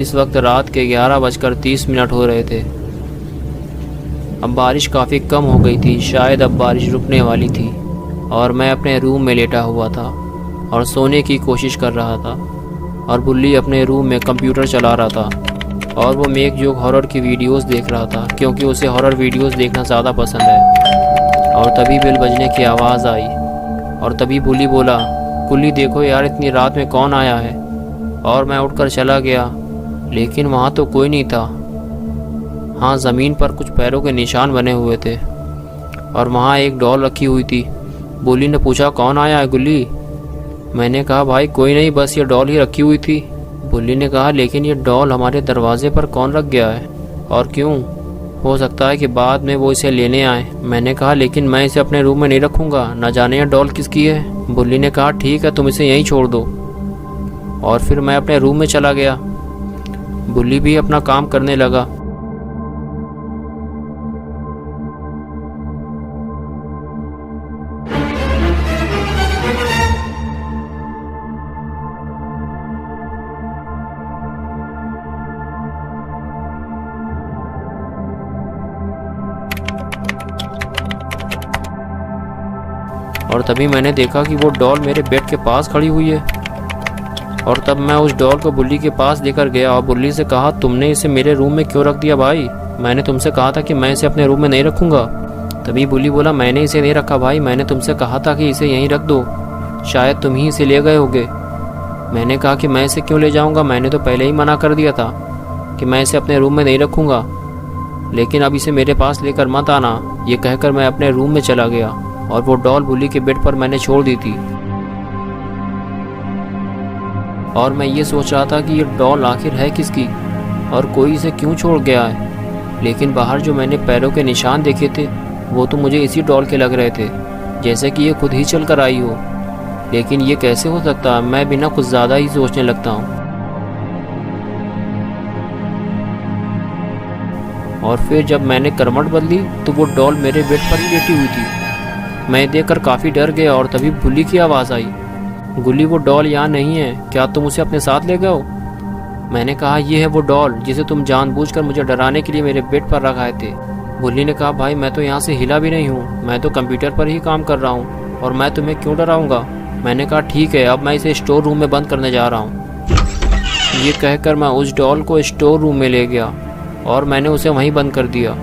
इस वक्त रात के 11:30 हो रहे थे। अब बारिश काफ़ी कम हो गई थी, शायद अब बारिश रुकने वाली थी और मैं अपने रूम में लेटा हुआ था और सोने की कोशिश कर रहा था और बुल्ली अपने रूम में कंप्यूटर चला रहा था और वो मेक जोक हॉरर की वीडियोस देख रहा था क्योंकि उसे हॉरर वीडियोस देखना ज़्यादा पसंद है। और तभी बेल बजने की आवाज़ आई और तभी बुल्ली बोला, कुल्ली देखो यार, इतनी रात में कौन आया है। और मैं उठकर चला गया, लेकिन वहाँ तो कोई नहीं था। हाँ, ज़मीन पर कुछ पैरों के निशान बने हुए थे और वहाँ एक डॉल रखी हुई थी। बुल्ली ने पूछा, कौन आया है गुल्ली? मैंने कहा, भाई कोई नहीं, बस ये डॉल ही रखी हुई थी। बुल्ली ने कहा, लेकिन ये डॉल हमारे दरवाजे पर कौन रख गया है और क्यों? हो सकता है कि बाद में वो इसे लेने आए। मैंने कहा, लेकिन मैं इसे अपने रूम में नहीं रखूँगा, न जाने यह डॉल किसकी है। बुल्ली ने कहा, ठीक है, तुम इसे यहीं छोड़ दो। और फिर मैं अपने रूम में चला गया। बुल्ली भी अपना काम करने लगा। और तभी मैंने देखा कि वो डॉल मेरे बेड के पास खड़ी हुई है। और तब मैं उस डॉल को बुल्ली के पास लेकर गया और बुल्ली से कहा, तुमने इसे मेरे रूम में क्यों रख दिया भाई? मैंने तुमसे कहा था कि मैं इसे अपने रूम में नहीं रखूँगा। तभी बुल्ली बोला, मैंने इसे नहीं रखा भाई, मैंने तुमसे कहा था कि इसे यहीं रख दो, शायद तुम ही इसे ले गए होगे। मैंने कहा कि मैं इसे क्यों ले जाऊँगा, मैंने तो पहले ही मना कर दिया था कि मैं इसे अपने रूम में नहीं रखूँगा, लेकिन अब इसे मेरे पास लेकर मत आना। ये कहकर मैं अपने रूम में चला गया और वो डॉल बुल्ली के बेड पर मैंने छोड़ दी थी। और मैं ये सोच रहा था कि ये डॉल आखिर है किसकी और कोई इसे क्यों छोड़ गया है। लेकिन बाहर जो मैंने पैरों के निशान देखे थे वो तो मुझे इसी डॉल के लग रहे थे, जैसे कि ये खुद ही चल कर आई हो। लेकिन ये कैसे हो सकता है? मैं बिना कुछ ज़्यादा ही सोचने लगता हूँ। और फिर जब मैंने करवट बदली तो वो डॉल मेरे बेड पर ही लेटी हुई थी। मैं देखकर काफ़ी डर गया और तभी बुल्ली की आवाज़ आई, गुल्ली वो डॉल यहाँ नहीं है, क्या तुम उसे अपने साथ ले गए हो? मैंने कहा, ये है वो डॉल जिसे तुम जानबूझकर मुझे डराने के लिए मेरे बेड पर रखाए थे। बुल्ली ने कहा, भाई मैं तो यहाँ से हिला भी नहीं हूँ, मैं तो कंप्यूटर पर ही काम कर रहा हूँ और मैं तुम्हें क्यों डराऊँगा। मैंने कहा, ठीक है, अब मैं इसे स्टोर रूम में बंद करने जा रहा हूँ। ये कहकर मैं उस डॉल को स्टोर रूम में ले गया और मैंने उसे वहीं बंद कर दिया।